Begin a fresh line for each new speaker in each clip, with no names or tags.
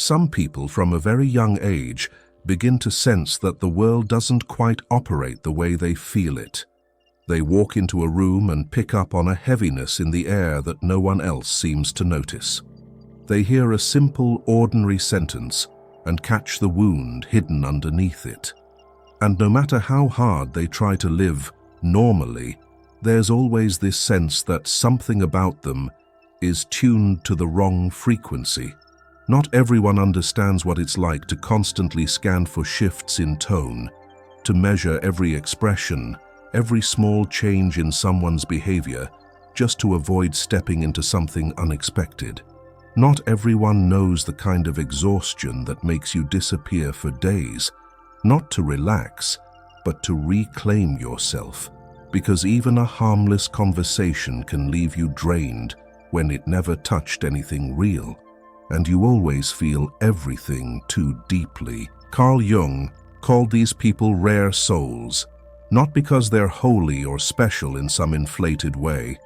Some people from a very young age begin to sense that the world doesn't quite operate the way they feel it. They walk into a room and pick up on a heaviness in the air that no one else seems to notice. They hear a simple, ordinary sentence and catch the wound hidden underneath it. And no matter how hard they try to live normally, there's always this sense that something about them is tuned to the wrong frequency. Not everyone understands what it's like to constantly scan for shifts in tone, to measure every expression, every small change in someone's behavior, just to avoid stepping into something unexpected. Not everyone knows the kind of exhaustion that makes you disappear for days, not to relax, but to reclaim yourself, because even a harmless conversation can leave you drained when it never touched anything real, and you always feel everything too deeply. Carl Jung called these people rare souls, not because they're holy or special in some inflated way,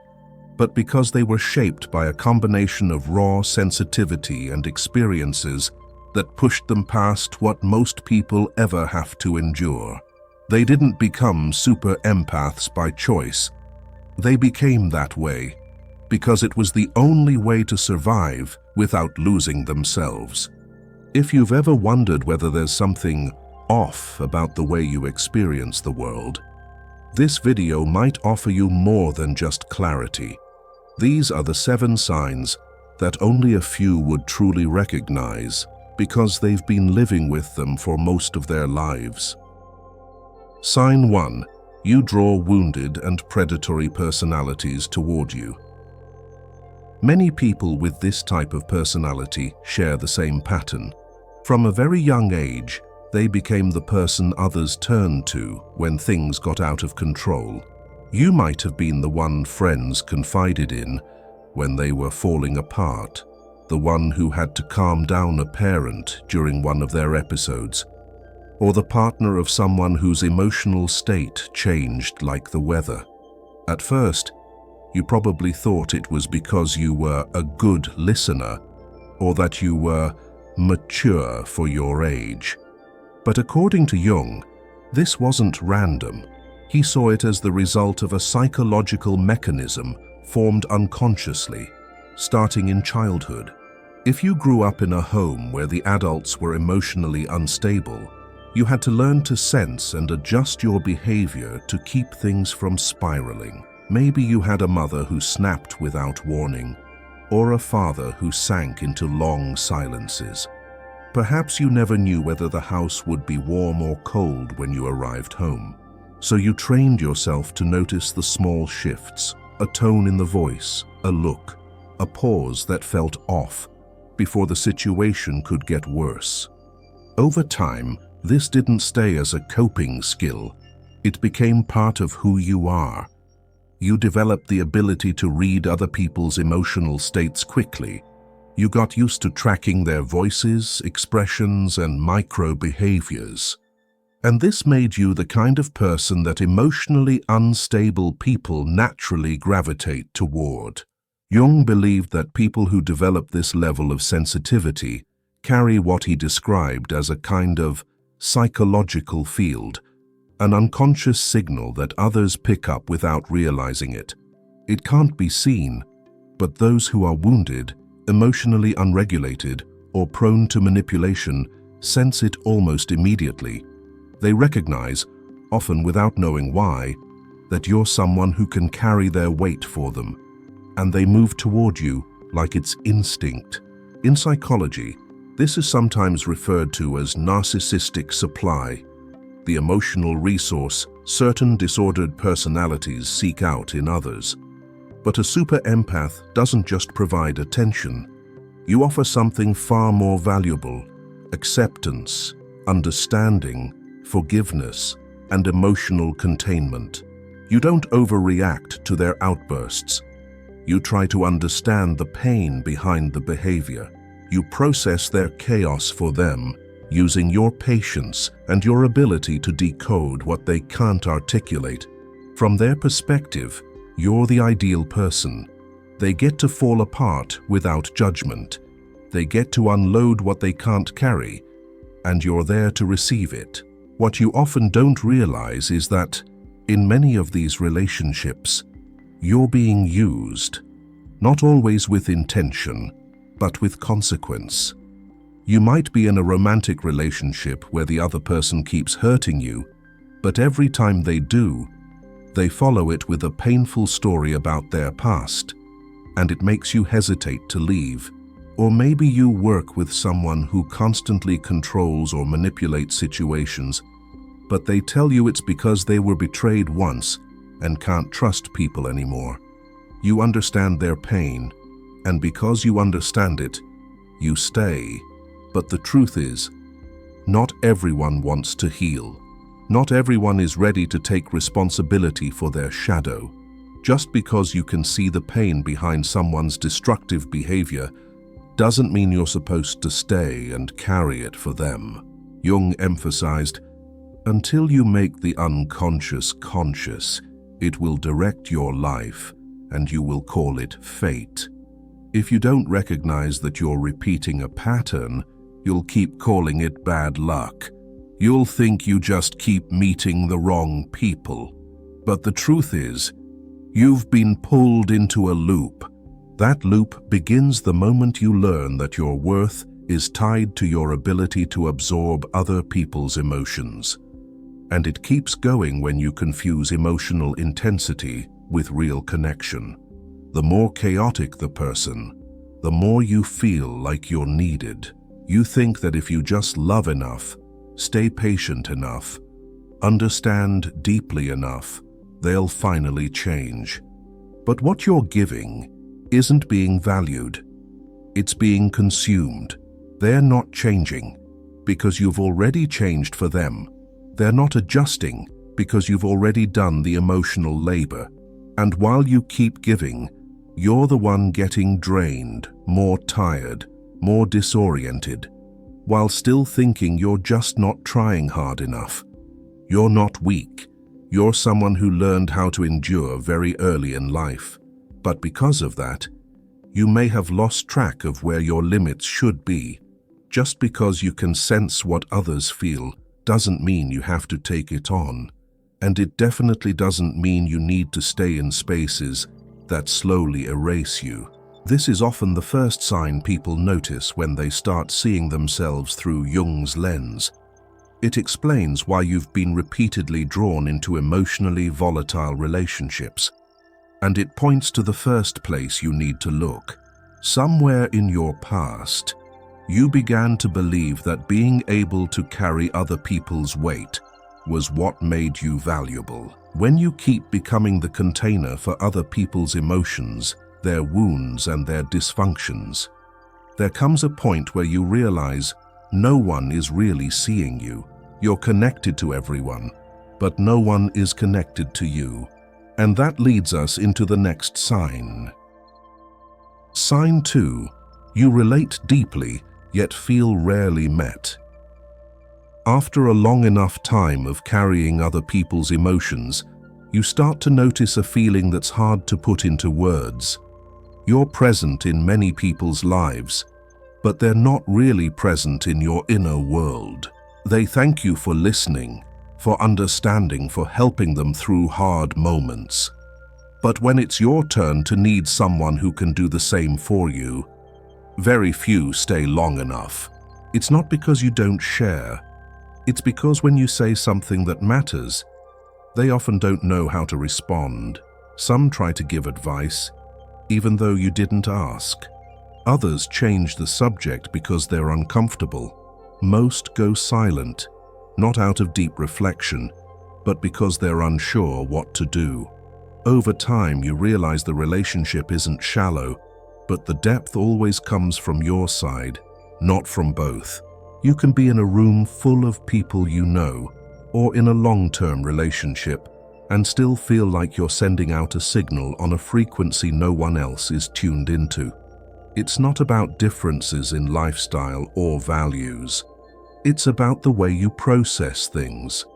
but because they were shaped by a combination of raw sensitivity and experiences that pushed them past what most people ever have to endure. They didn't become super empaths by choice. They became that way because it was the only way to survive without losing themselves. If you've ever wondered whether there's something off about the way you experience the world, this video might offer you more than just clarity. These are the 7 signs that only a few would truly recognize because they've been living with them for most of their lives. Sign 1. You draw wounded and predatory personalities toward you. Many people with this type of personality share the same pattern. From a very young age, they became the person others turned to when things got out of control. You might have been the one friends confided in when they were falling apart, the one who had to calm down a parent during one of their episodes, or the partner of someone whose emotional state changed like the weather. At first, you probably thought it was because you were a good listener or that you were mature for your age. But according to Jung, this wasn't random. He saw it as the result of a psychological mechanism formed unconsciously, starting in childhood. If you grew up in a home where the adults were emotionally unstable, you had to learn to sense and adjust your behavior to keep things from spiraling. Maybe you had a mother who snapped without warning, or a father who sank into long silences. Perhaps you never knew whether the house would be warm or cold when you arrived home. So you trained yourself to notice the small shifts, a tone in the voice, a look, a pause that felt off before the situation could get worse. Over time, this didn't stay as a coping skill. It became part of who you are. You developed the ability to read other people's emotional states quickly. You got used to tracking their voices, expressions, and micro-behaviors. And this made you the kind of person that emotionally unstable people naturally gravitate toward. Jung believed that people who develop this level of sensitivity carry what he described as a kind of psychological field, an unconscious signal that others pick up without realizing it. It can't be seen, but those who are wounded, emotionally unregulated, or prone to manipulation sense it almost immediately. They recognize, often without knowing why, that you're someone who can carry their weight for them, and they move toward you like it's instinct. In psychology, this is sometimes referred to as narcissistic supply, the emotional resource certain disordered personalities seek out in others. But a super empath doesn't just provide attention. You offer something far more valuable: acceptance, understanding, forgiveness, and emotional containment. You don't overreact to their outbursts. You try to understand the pain behind the behavior. You process their chaos for them, using your patience and your ability to decode what they can't articulate. From their perspective, you're the ideal person. They get to fall apart without judgment. They get to unload what they can't carry, and you're there to receive it. What you often don't realize is that, in many of these relationships, you're being used, not always with intention, but with consequence. You might be in a romantic relationship where the other person keeps hurting you, but every time they do, they follow it with a painful story about their past, and it makes you hesitate to leave. Or maybe you work with someone who constantly controls or manipulates situations, but they tell you it's because they were betrayed once and can't trust people anymore. You understand their pain, and because you understand it, you stay. But the truth is, not everyone wants to heal. Not everyone is ready to take responsibility for their shadow. Just because you can see the pain behind someone's destructive behavior doesn't mean you're supposed to stay and carry it for them. Jung emphasized, until you make the unconscious conscious, it will direct your life, and you will call it fate. If you don't recognize that you're repeating a pattern, you'll keep calling it bad luck. You'll think you just keep meeting the wrong people. But the truth is, you've been pulled into a loop. That loop begins the moment you learn that your worth is tied to your ability to absorb other people's emotions. And it keeps going when you confuse emotional intensity with real connection. The more chaotic the person, the more you feel like you're needed. You think that if you just love enough, stay patient enough, understand deeply enough, they'll finally change. But what you're giving isn't being valued. It's being consumed. They're not changing because you've already changed for them. They're not adjusting because you've already done the emotional labor. And while you keep giving, you're the one getting drained, more tired, more disoriented, while still thinking you're just not trying hard enough. You're not weak. You're someone who learned how to endure very early in life. But because of that, you may have lost track of where your limits should be. Just because you can sense what others feel doesn't mean you have to take it on. And it definitely doesn't mean you need to stay in spaces that slowly erase you. This is often the first sign people notice when they start seeing themselves through Jung's lens. It explains why you've been repeatedly drawn into emotionally volatile relationships. And it points to the first place you need to look. Somewhere in your past, you began to believe that being able to carry other people's weight was what made you valuable. When you keep becoming the container for other people's emotions, their wounds and their dysfunctions, there comes a point where you realize no one is really seeing you. You're connected to everyone, but no one is connected to you. And that leads us into the next sign. Sign 2. You relate deeply, yet feel rarely met. After a long enough time of carrying other people's emotions, you start to notice a feeling that's hard to put into words. You're present in many people's lives, but they're not really present in your inner world. They thank you for listening, for understanding, for helping them through hard moments. But when it's your turn to need someone who can do the same for you, very few stay long enough. It's not because you don't share. It's because when you say something that matters, they often don't know how to respond. Some try to give advice, even though you didn't ask. Others change the subject because they're uncomfortable. Most go silent, not out of deep reflection, but because they're unsure what to do. Over time, you realize the relationship isn't shallow, but the depth always comes from your side, not from both. You can be in a room full of people you know, or in a long-term relationship, and still feel like you're sending out a signal on a frequency no one else is tuned into. It's not about differences in lifestyle or values. It's about the way you process things.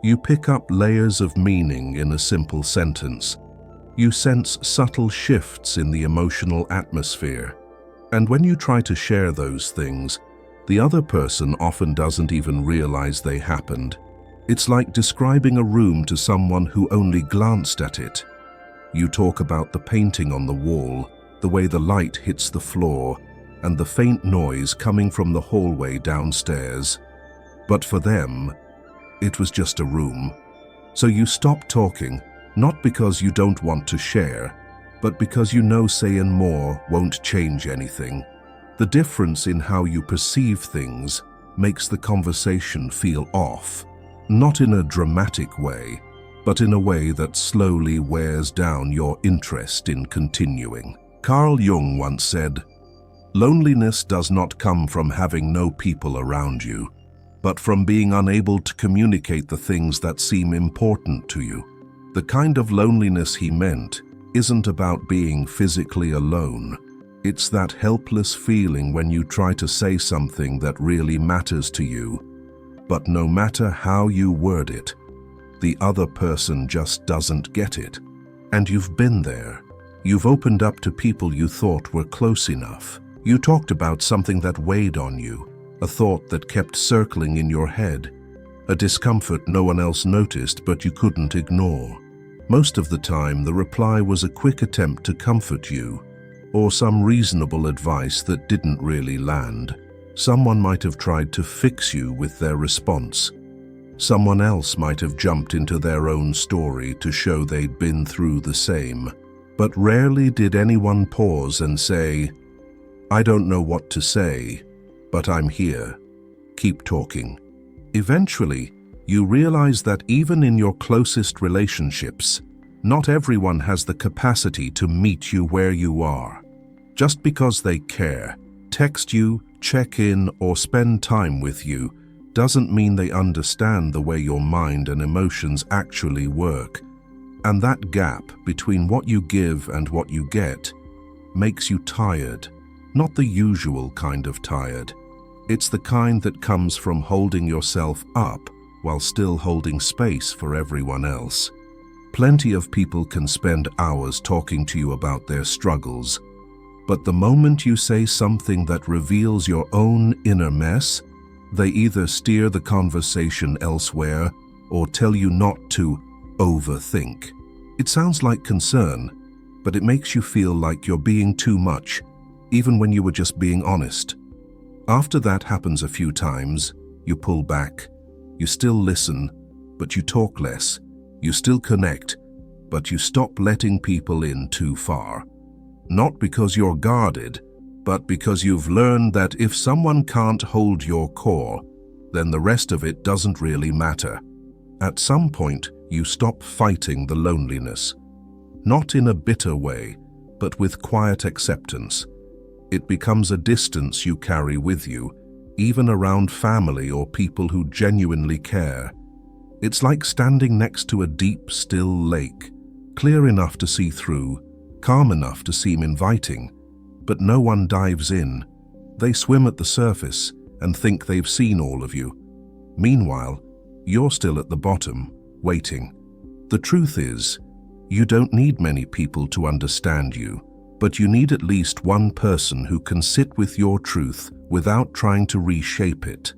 You pick up layers of meaning in a simple sentence. You sense subtle shifts in the emotional atmosphere. And when you try to share those things, the other person often doesn't even realize they happened. It's like describing a room to someone who only glanced at it. You talk about the painting on the wall, the way the light hits the floor, and the faint noise coming from the hallway downstairs. But for them, it was just a room. So you stop talking, not because you don't want to share, but because you know saying more won't change anything. The difference in how you perceive things makes the conversation feel off, not in a dramatic way, but in a way that slowly wears down your interest in continuing. Carl Jung once said, "Loneliness does not come from having no people around you, but from being unable to communicate the things that seem important to you." The kind of loneliness he meant isn't about being physically alone. It's that helpless feeling when you try to say something that really matters to you, but no matter how you word it, the other person just doesn't get it. And you've been there. You've opened up to people you thought were close enough. You talked about something that weighed on you, a thought that kept circling in your head, a discomfort no one else noticed but you couldn't ignore. Most of the time, the reply was a quick attempt to comfort you, or some reasonable advice that didn't really land. Someone might have tried to fix you with their response. Someone else might have jumped into their own story to show they'd been through the same. But rarely did anyone pause and say, "I don't know what to say, but I'm here. Keep talking." Eventually, you realize that even in your closest relationships, not everyone has the capacity to meet you where you are. Just because they care, text you, check in, or spend time with you doesn't mean they understand the way your mind and emotions actually work. And that gap between what you give and what you get makes you tired, not the usual kind of tired. It's the kind that comes from holding yourself up while still holding space for everyone else. Plenty of people can spend hours talking to you about their struggles, but the moment you say something that reveals your own inner mess, they either steer the conversation elsewhere or tell you not to overthink. It sounds like concern, but it makes you feel like you're being too much, even when you were just being honest. After that happens a few times, you pull back. You still listen, but you talk less. You still connect, but you stop letting people in too far. Not because you're guarded, but because you've learned that if someone can't hold your core, then the rest of it doesn't really matter. At some point, you stop fighting the loneliness. Not in a bitter way, but with quiet acceptance. It becomes a distance you carry with you, even around family or people who genuinely care. It's like standing next to a deep, still lake, clear enough to see through, calm enough to seem inviting, but no one dives in. They swim at the surface and think they've seen all of you. Meanwhile, you're still at the bottom, waiting. The truth is, you don't need many people to understand you, but you need at least one person who can sit with your truth without trying to reshape it.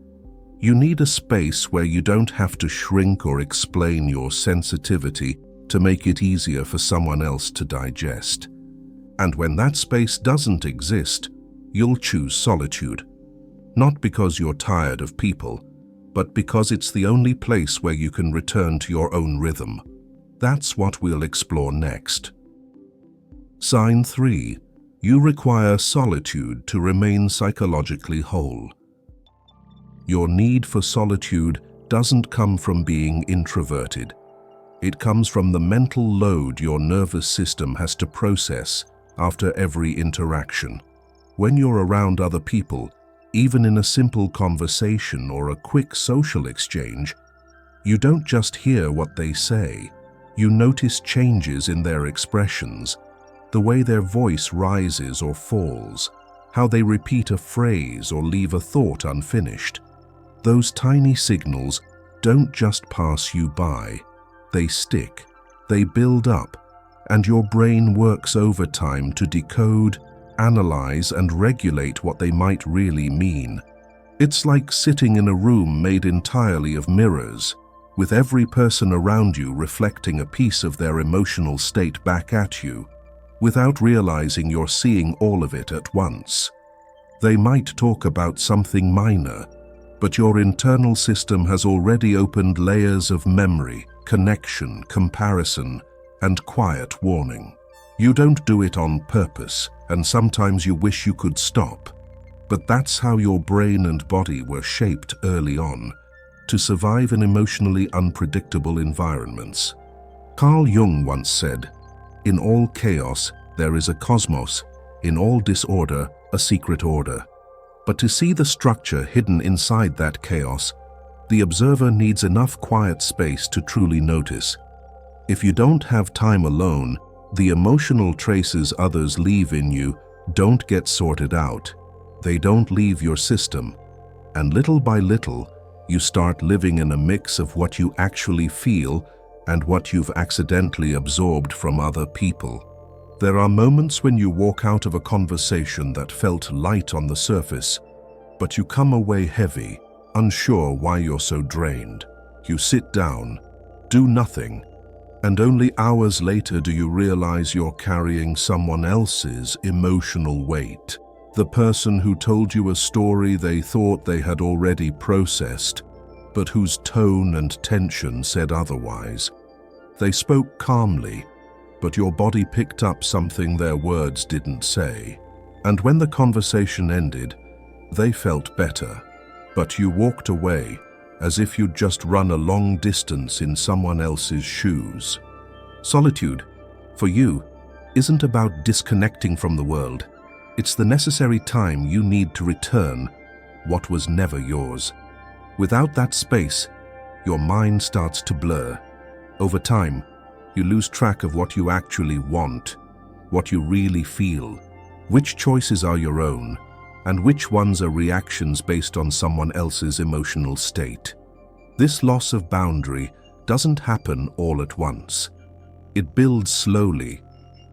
You need a space where you don't have to shrink or explain your sensitivity to make it easier for someone else to digest. And when that space doesn't exist, you'll choose solitude. Not because you're tired of people, but because it's the only place where you can return to your own rhythm. That's what we'll explore next. Sign 3. You require solitude to remain psychologically whole. Your need for solitude doesn't come from being introverted. It comes from the mental load your nervous system has to process after every interaction. When you're around other people, even in a simple conversation or a quick social exchange, you don't just hear what they say. You notice changes in their expressions, the way their voice rises or falls, how they repeat a phrase or leave a thought unfinished. Those tiny signals don't just pass you by. They stick, they build up, and your brain works overtime to decode, analyze, and regulate what they might really mean. It's like sitting in a room made entirely of mirrors, with every person around you reflecting a piece of their emotional state back at you, without realizing you're seeing all of it at once. They might talk about something minor, but your internal system has already opened layers of memory, connection, comparison, and quiet warning. You don't do it on purpose, and sometimes you wish you could stop. But that's how your brain and body were shaped early on, to survive in emotionally unpredictable environments. Carl Jung once said, "In all chaos, there is a cosmos, in all disorder, a secret order." But to see the structure hidden inside that chaos, the observer needs enough quiet space to truly notice. If you don't have time alone, the emotional traces others leave in you don't get sorted out. They don't leave your system, and little by little, you start living in a mix of what you actually feel and what you've accidentally absorbed from other people. There are moments when you walk out of a conversation that felt light on the surface, but you come away heavy, unsure why you're so drained. You sit down, do nothing, and only hours later do you realize you're carrying someone else's emotional weight. The person who told you a story they thought they had already processed, but whose tone and tension said otherwise. They spoke calmly, but your body picked up something their words didn't say. And when the conversation ended, they felt better, but you walked away as if you'd just run a long distance in someone else's shoes. Solitude, for you, isn't about disconnecting from the world. It's the necessary time you need to return what was never yours. Without that space, your mind starts to blur. Over time, you lose track of what you actually want, what you really feel, which choices are your own, and which ones are reactions based on someone else's emotional state. This loss of boundary doesn't happen all at once. It builds slowly,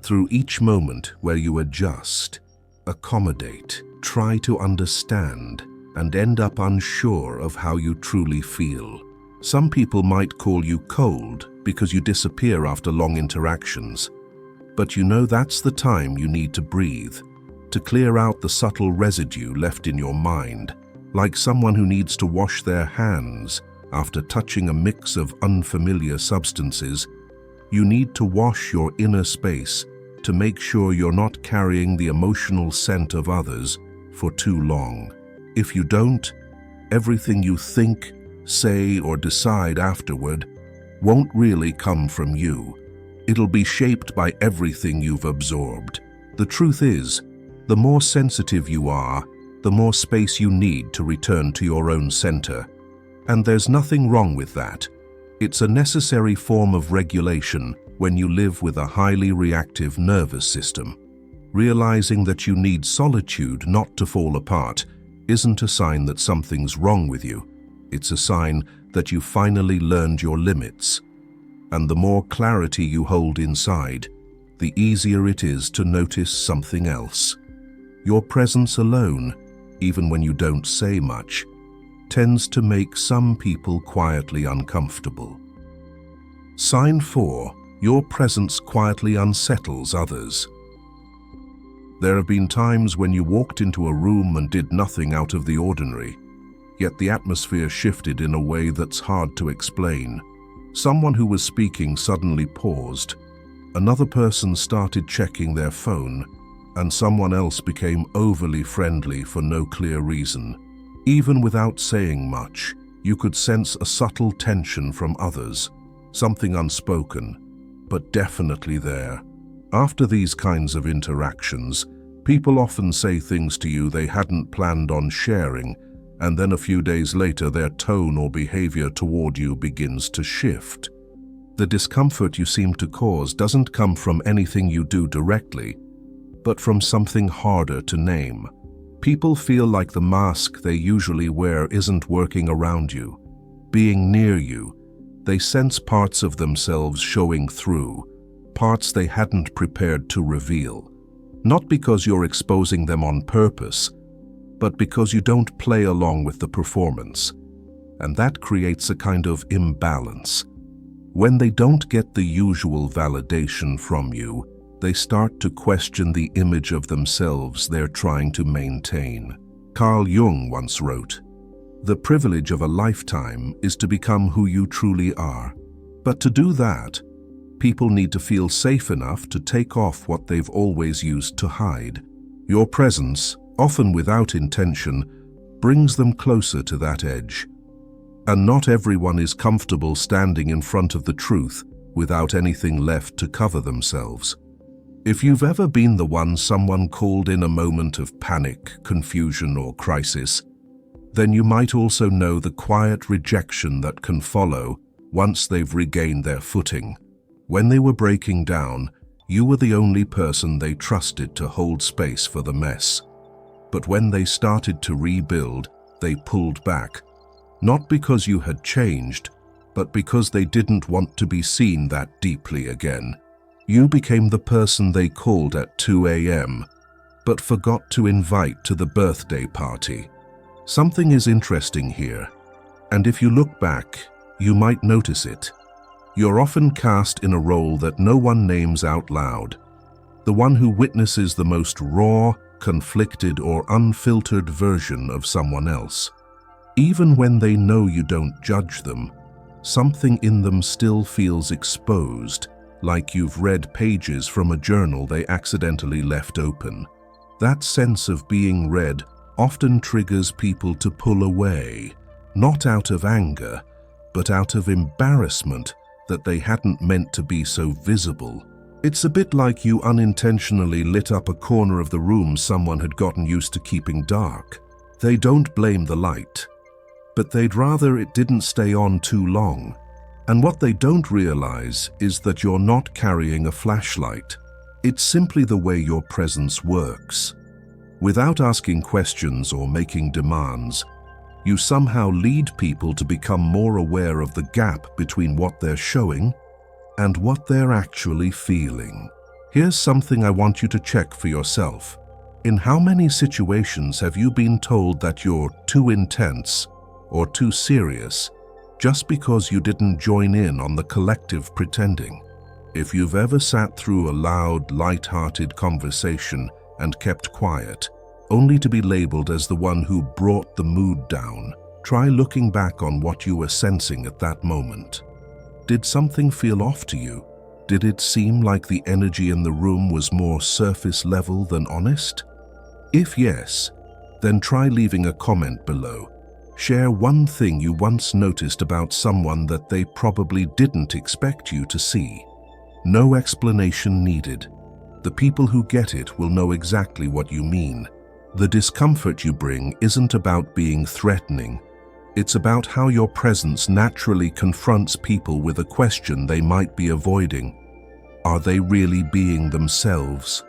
through each moment where you adjust, accommodate, try to understand, and end up unsure of how you truly feel. Some people might call you cold because you disappear after long interactions, but you know that's the time you need to breathe, to clear out the subtle residue left in your mind, like someone who needs to wash their hands after touching a mix of unfamiliar substances. You need to wash your inner space to make sure you're not carrying the emotional scent of others for too long. If you don't, everything you think, say, or decide afterward won't really come from you. It'll be shaped by everything you've absorbed. The truth is, the more sensitive you are, the more space you need to return to your own center. And there's nothing wrong with that. It's a necessary form of regulation when you live with a highly reactive nervous system. Realizing that you need solitude not to fall apart isn't a sign that something's wrong with you. It's a sign that you finally learned your limits. And the more clarity you hold inside, the easier it is to notice something else. Your presence alone, even when you don't say much, tends to make some people quietly uncomfortable. Sign 4. Your presence quietly unsettles others. There have been times when you walked into a room and did nothing out of the ordinary, yet the atmosphere shifted in a way that's hard to explain. Someone who was speaking suddenly paused, another person started checking their phone, and someone else became overly friendly for no clear reason. Even without saying much, you could sense a subtle tension from others, something unspoken, but definitely there. After these kinds of interactions, people often say things to you they hadn't planned on sharing, and then a few days later their tone or behavior toward you begins to shift. The discomfort you seem to cause doesn't come from anything you do directly, but from something harder to name. People feel like the mask they usually wear isn't working around you. Being near you, they sense parts of themselves showing through, parts they hadn't prepared to reveal. Not because you're exposing them on purpose, but because you don't play along with the performance. And that creates a kind of imbalance. When they don't get the usual validation from you, they start to question the image of themselves they're trying to maintain. Carl Jung once wrote, "The privilege of a lifetime is to become who you truly are. But to do that, people need to feel safe enough to take off what they've always used to hide. Your presence, often without intention, brings them closer to that edge. And not everyone is comfortable standing in front of the truth without anything left to cover themselves." If you've ever been the one someone called in a moment of panic, confusion, or crisis, then you might also know the quiet rejection that can follow once they've regained their footing. When they were breaking down, you were the only person they trusted to hold space for the mess. But when they started to rebuild, they pulled back. Not because you had changed, but because they didn't want to be seen that deeply again. You became the person they called at 2 a.m., but forgot to invite to the birthday party. Something is interesting here, and if you look back, you might notice it. You're often cast in a role that no one names out loud. The one who witnesses the most raw, conflicted, or unfiltered version of someone else. Even when they know you don't judge them, something in them still feels exposed, like you've read pages from a journal they accidentally left open. That sense of being read often triggers people to pull away, not out of anger, but out of embarrassment that they hadn't meant to be so visible. It's a bit like you unintentionally lit up a corner of the room someone had gotten used to keeping dark. They don't blame the light, but they'd rather it didn't stay on too long. And what they don't realize is that you're not carrying a flashlight. It's simply the way your presence works. Without asking questions or making demands, you somehow lead people to become more aware of the gap between what they're showing and what they're actually feeling. Here's something I want you to check for yourself. In how many situations have you been told that you're too intense or too serious just because you didn't join in on the collective pretending? If you've ever sat through a loud, light-hearted conversation and kept quiet, only to be labeled as the one who brought the mood down, try looking back on what you were sensing at that moment. Did something feel off to you? Did it seem like the energy in the room was more surface level than honest? If yes, then try leaving a comment below. Share one thing you once noticed about someone that they probably didn't expect you to see. No explanation needed. The people who get it will know exactly what you mean. The discomfort you bring isn't about being threatening. It's about how your presence naturally confronts people with a question they might be avoiding. Are they really being themselves?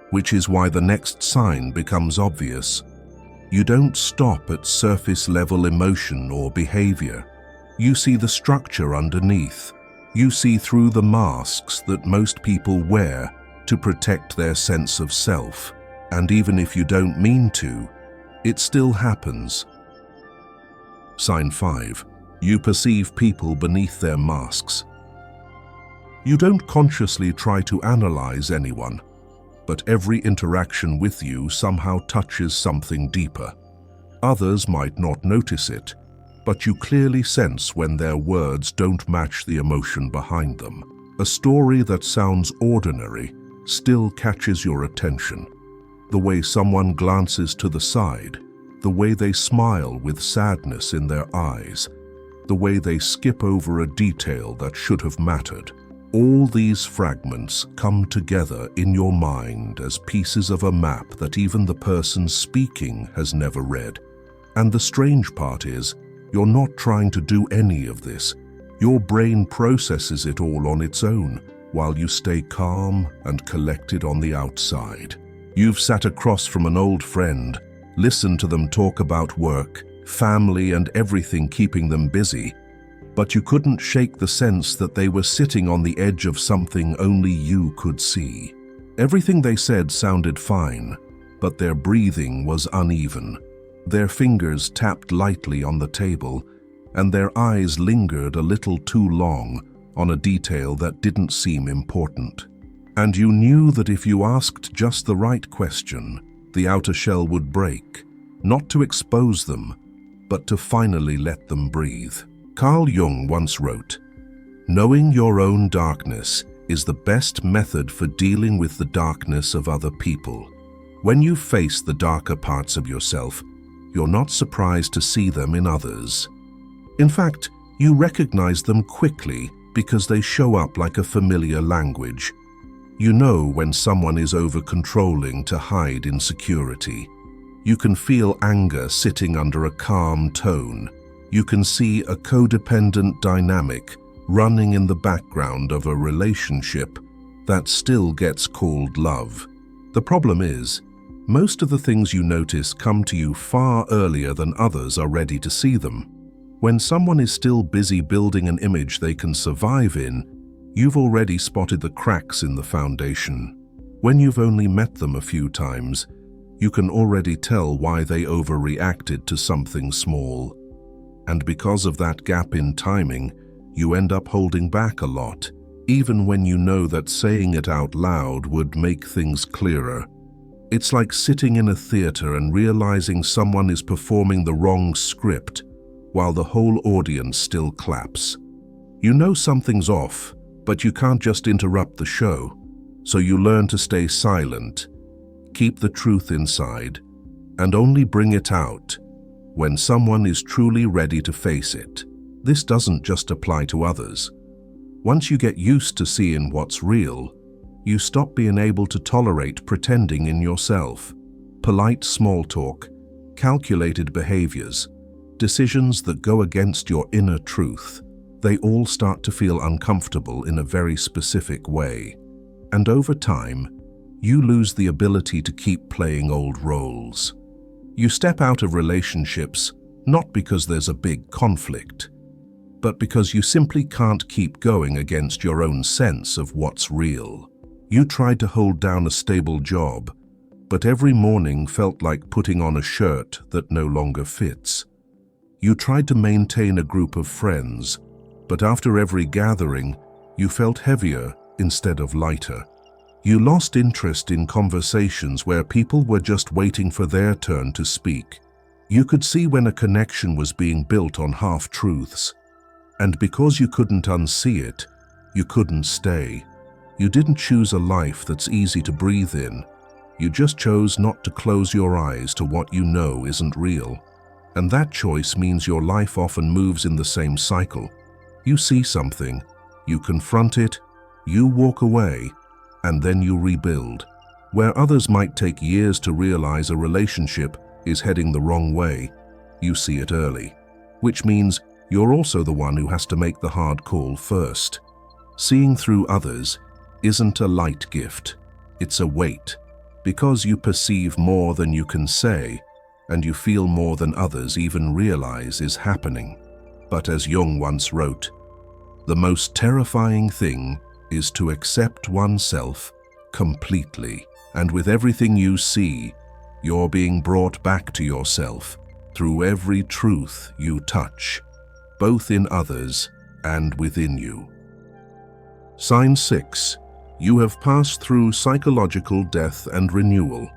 Which is why the next sign becomes obvious. You don't stop at surface-level emotion or behavior. You see the structure underneath. You see through the masks that most people wear to protect their sense of self. And even if you don't mean to, it still happens. Sign 5. You perceive people beneath their masks. You don't consciously try to analyze anyone, but every interaction with you somehow touches something deeper. Others might not notice it, but you clearly sense when their words don't match the emotion behind them. A story that sounds ordinary still catches your attention. The way someone glances to the side, the way they smile with sadness in their eyes, the way they skip over a detail that should have mattered. All these fragments come together in your mind as pieces of a map that even the person speaking has never read. And the strange part is, you're not trying to do any of this. Your brain processes it all on its own, while you stay calm and collected on the outside. You've sat across from an old friend, listened to them talk about work, family, and everything keeping them busy, but you couldn't shake the sense that they were sitting on the edge of something only you could see. Everything they said sounded fine, but their breathing was uneven. Their fingers tapped lightly on the table, and their eyes lingered a little too long on a detail that didn't seem important. And you knew that if you asked just the right question, the outer shell would break, not to expose them, but to finally let them breathe. Carl Jung once wrote, "Knowing your own darkness is the best method for dealing with the darkness of other people. When you face the darker parts of yourself, you're not surprised to see them in others. In fact, you recognize them quickly because they show up like a familiar language. You know when someone is over-controlling to hide insecurity. You can feel anger sitting under a calm tone. You can see a codependent dynamic running in the background of a relationship that still gets called love. The problem is, most of the things you notice come to you far earlier than others are ready to see them. When someone is still busy building an image they can survive in, you've already spotted the cracks in the foundation. When you've only met them a few times, you can already tell why they overreacted to something small. And because of that gap in timing, you end up holding back a lot, even when you know that saying it out loud would make things clearer. It's like sitting in a theater and realizing someone is performing the wrong script while the whole audience still claps. You know something's off, but you can't just interrupt the show, so you learn to stay silent, keep the truth inside, and only bring it out when someone is truly ready to face it. This doesn't just apply to others. Once you get used to seeing what's real, you stop being able to tolerate pretending in yourself. Polite small talk, calculated behaviors, decisions that go against your inner truth, they all start to feel uncomfortable in a very specific way. And over time, you lose the ability to keep playing old roles. You step out of relationships not because there's a big conflict, but because you simply can't keep going against your own sense of what's real. You tried to hold down a stable job, but every morning felt like putting on a shirt that no longer fits. You tried to maintain a group of friends, but after every gathering, you felt heavier instead of lighter. You lost interest in conversations where people were just waiting for their turn to speak. You could see when a connection was being built on half-truths. And because you couldn't unsee it, you couldn't stay. You didn't choose a life that's easy to breathe in. You just chose not to close your eyes to what you know isn't real. And that choice means your life often moves in the same cycle. You see something, you confront it, you walk away, and then you rebuild. Where others might take years to realize a relationship is heading the wrong way, you see it early. Which means you're also the one who has to make the hard call first. Seeing through others isn't a light gift, it's a weight. Because you perceive more than you can say, and you feel more than others even realize is happening. But as Jung once wrote, the most terrifying thing is to accept oneself completely. And with everything you see, you're being brought back to yourself through every truth you touch, both in others and within you. Sign 6. You have passed through psychological death and renewal.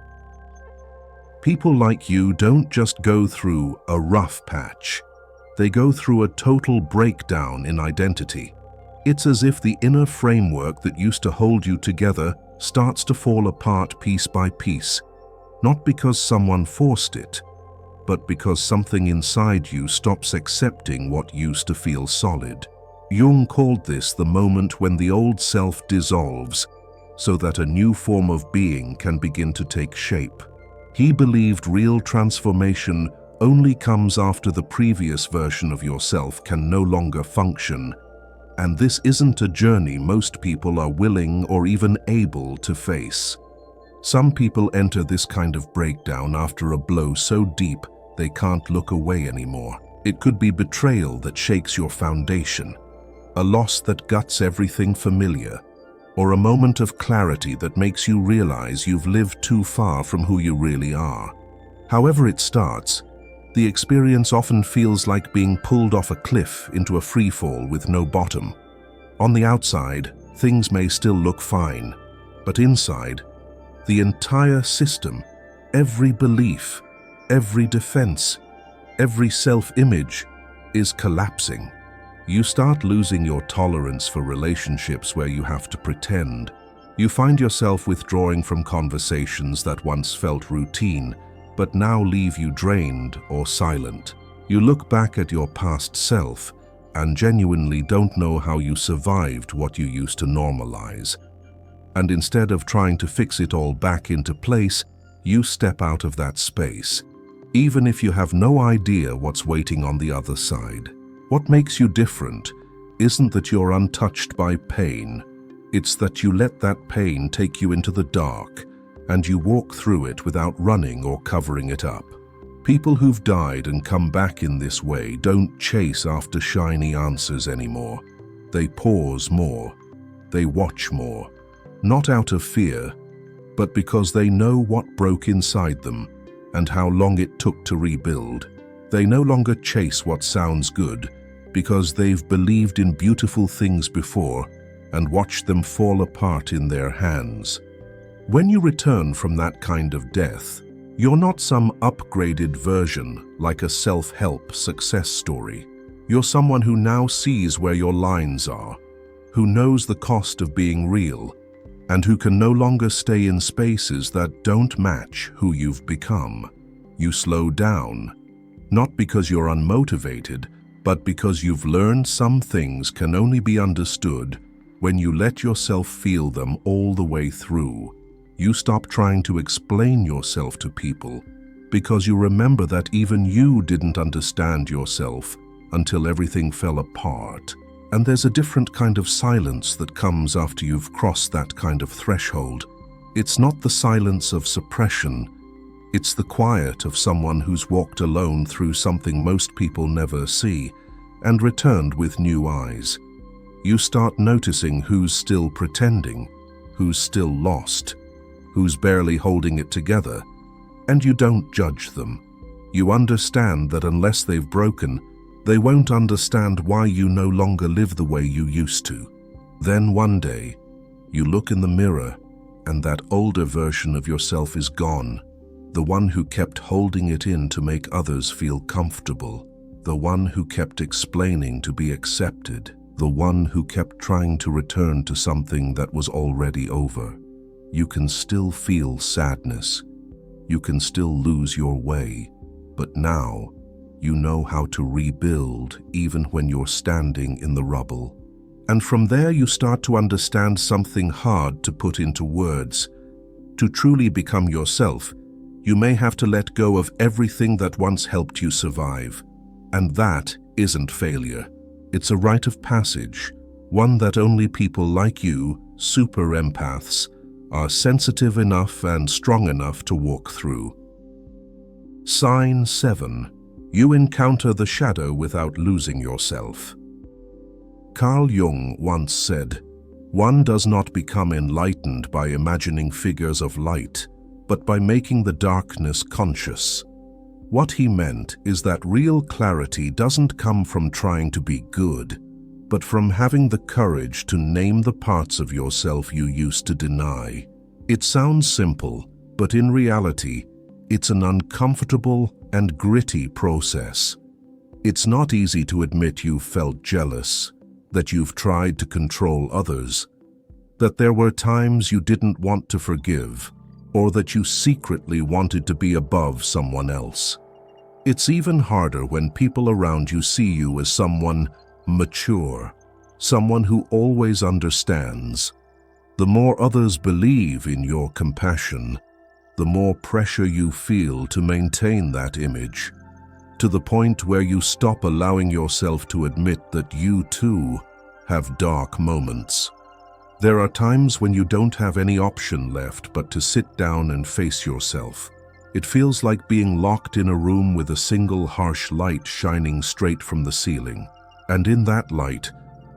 People like you don't just go through a rough patch. They go through a total breakdown in identity. It's as if the inner framework that used to hold you together starts to fall apart piece by piece, not because someone forced it, but because something inside you stops accepting what used to feel solid. Jung called this the moment when the old self dissolves so that a new form of being can begin to take shape. He believed real transformation only comes after the previous version of yourself can no longer function, and this isn't a journey most people are willing or even able to face. Some people enter this kind of breakdown after a blow so deep they can't look away anymore. It could be betrayal that shakes your foundation, a loss that guts everything familiar, or a moment of clarity that makes you realize you've lived too far from who you really are. However it starts, the experience often feels like being pulled off a cliff into a free fall with no bottom. On the outside, things may still look fine, but inside, the entire system, every belief, every defense, every self-image is collapsing. You start losing your tolerance for relationships where you have to pretend. You find yourself withdrawing from conversations that once felt routine, but now leave you drained or silent. You look back at your past self and genuinely don't know how you survived what you used to normalize. And instead of trying to fix it all back into place, you step out of that space, even if you have no idea what's waiting on the other side. What makes you different isn't that you're untouched by pain. It's that you let that pain take you into the dark, and you walk through it without running or covering it up. People who've died and come back in this way don't chase after shiny answers anymore. They pause more. They watch more. Not out of fear, but because they know what broke inside them and how long it took to rebuild. They no longer chase what sounds good because they've believed in beautiful things before and watched them fall apart in their hands. When you return from that kind of death, you're not some upgraded version like a self-help success story. You're someone who now sees where your lines are, who knows the cost of being real, and who can no longer stay in spaces that don't match who you've become. You slow down, not because you're unmotivated, but because you've learned some things can only be understood when you let yourself feel them all the way through. You stop trying to explain yourself to people because you remember that even you didn't understand yourself until everything fell apart. And there's a different kind of silence that comes after you've crossed that kind of threshold. It's not the silence of suppression. It's the quiet of someone who's walked alone through something most people never see and returned with new eyes. You start noticing who's still pretending, who's still lost, who's barely holding it together, and you don't judge them. You understand that unless they've broken, they won't understand why you no longer live the way you used to. Then one day, you look in the mirror and that older version of yourself is gone. The one who kept holding it in to make others feel comfortable. The one who kept explaining to be accepted. The one who kept trying to return to something that was already over. You can still feel sadness. You can still lose your way. But now, you know how to rebuild even when you're standing in the rubble. And from there you start to understand something hard to put into words. To truly become yourself, you may have to let go of everything that once helped you survive. And that isn't failure. It's a rite of passage, one that only people like you, super empaths, are sensitive enough and strong enough to walk through. Sign 7. You encounter the shadow without losing yourself. Carl Jung once said, "One does not become enlightened by imagining figures of light, but by making the darkness conscious." What he meant is that real clarity doesn't come from trying to be good, but from having the courage to name the parts of yourself you used to deny. It sounds simple, but in reality, it's an uncomfortable and gritty process. It's not easy to admit you've felt jealous, that you've tried to control others, that there were times you didn't want to forgive, or that you secretly wanted to be above someone else. It's even harder when people around you see you as someone mature, someone who always understands. The more others believe in your compassion, the more pressure you feel to maintain that image, to the point where you stop allowing yourself to admit that you too have dark moments. There are times when you don't have any option left but to sit down and face yourself. It feels like being locked in a room with a single harsh light shining straight from the ceiling. And in that light,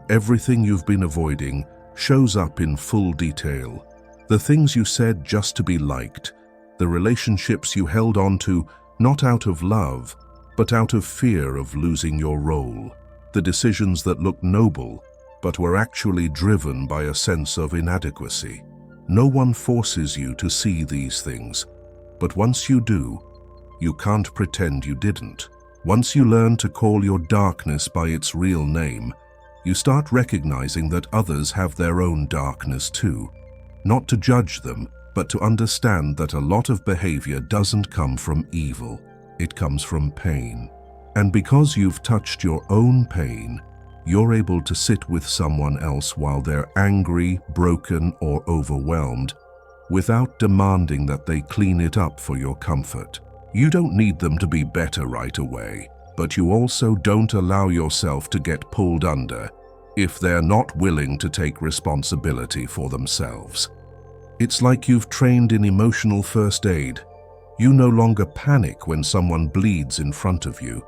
everything you've been avoiding shows up in full detail. The things you said just to be liked, the relationships you held on to not out of love, but out of fear of losing your role, the decisions that looked noble, but were actually driven by a sense of inadequacy. No one forces you to see these things, but once you do, you can't pretend you didn't. Once you learn to call your darkness by its real name, you start recognizing that others have their own darkness too. Not to judge them, but to understand that a lot of behavior doesn't come from evil, it comes from pain. And because you've touched your own pain, you're able to sit with someone else while they're angry, broken, or overwhelmed, without demanding that they clean it up for your comfort. You don't need them to be better right away, but you also don't allow yourself to get pulled under if they're not willing to take responsibility for themselves. It's like you've trained in emotional first aid. You no longer panic when someone bleeds in front of you.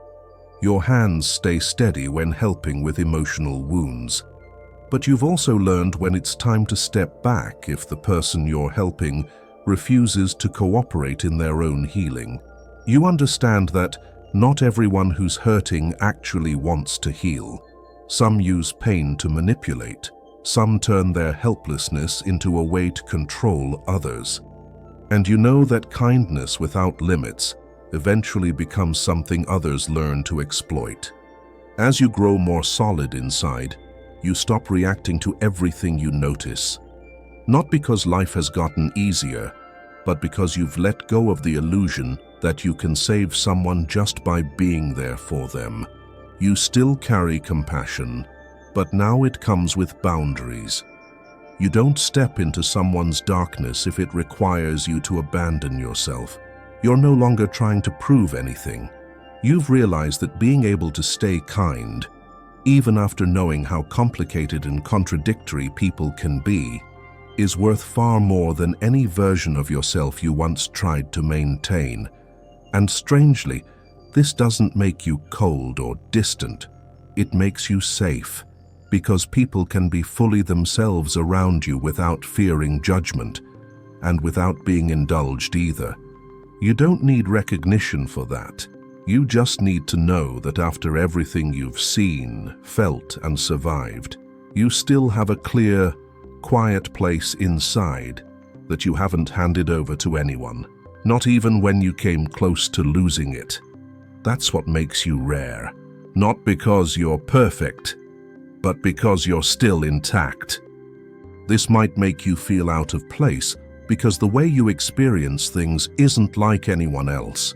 Your hands stay steady when helping with emotional wounds. But you've also learned when it's time to step back if the person you're helping refuses to cooperate in their own healing. You understand that not everyone who's hurting actually wants to heal. Some use pain to manipulate. Some turn their helplessness into a way to control others. And you know that kindness without limits eventually becomes something others learn to exploit. As you grow more solid inside, you stop reacting to everything you notice. Not because life has gotten easier, but because you've let go of the illusion that you can save someone just by being there for them. You still carry compassion, but now it comes with boundaries. You don't step into someone's darkness if it requires you to abandon yourself. You're no longer trying to prove anything. You've realized that being able to stay kind, even after knowing how complicated and contradictory people can be, is worth far more than any version of yourself you once tried to maintain. And strangely, this doesn't make you cold or distant. It makes you safe, because people can be fully themselves around you without fearing judgment, and without being indulged either. You don't need recognition for that. You just need to know that after everything you've seen, felt, and survived, you still have a clear, quiet place inside that you haven't handed over to anyone, not even when you came close to losing it. That's what makes you rare. Not because you're perfect, but because you're still intact. This might make you feel out of place because the way you experience things isn't like anyone else.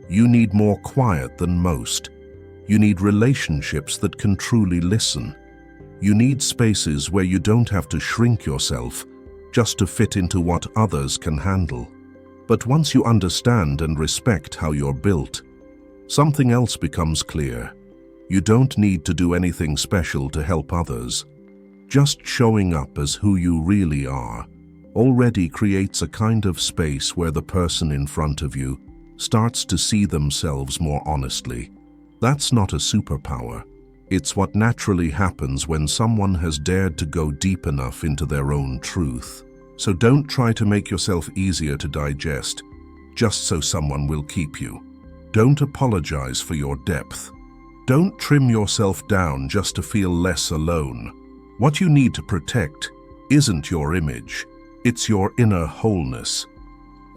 You need more quiet than most. You need relationships that can truly listen. You need spaces where you don't have to shrink yourself just to fit into what others can handle. But once you understand and respect how you're built, something else becomes clear. You don't need to do anything special to help others. Just showing up as who you really are already creates a kind of space where the person in front of you starts to see themselves more honestly. That's not a superpower. It's what naturally happens when someone has dared to go deep enough into their own truth. So don't try to make yourself easier to digest, just so someone will keep you. Don't apologize for your depth. Don't trim yourself down just to feel less alone. What you need to protect isn't your image, it's your inner wholeness.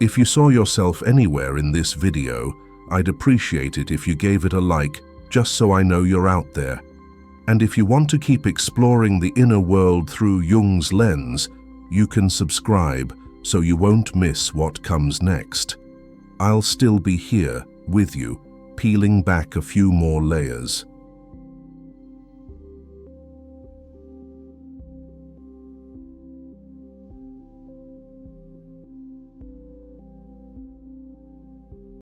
If you saw yourself anywhere in this video, I'd appreciate it if you gave it a like, just so I know you're out there. And if you want to keep exploring the inner world through Jung's lens, you can subscribe so you won't miss what comes next. I'll still be here with you, peeling back a few more layers.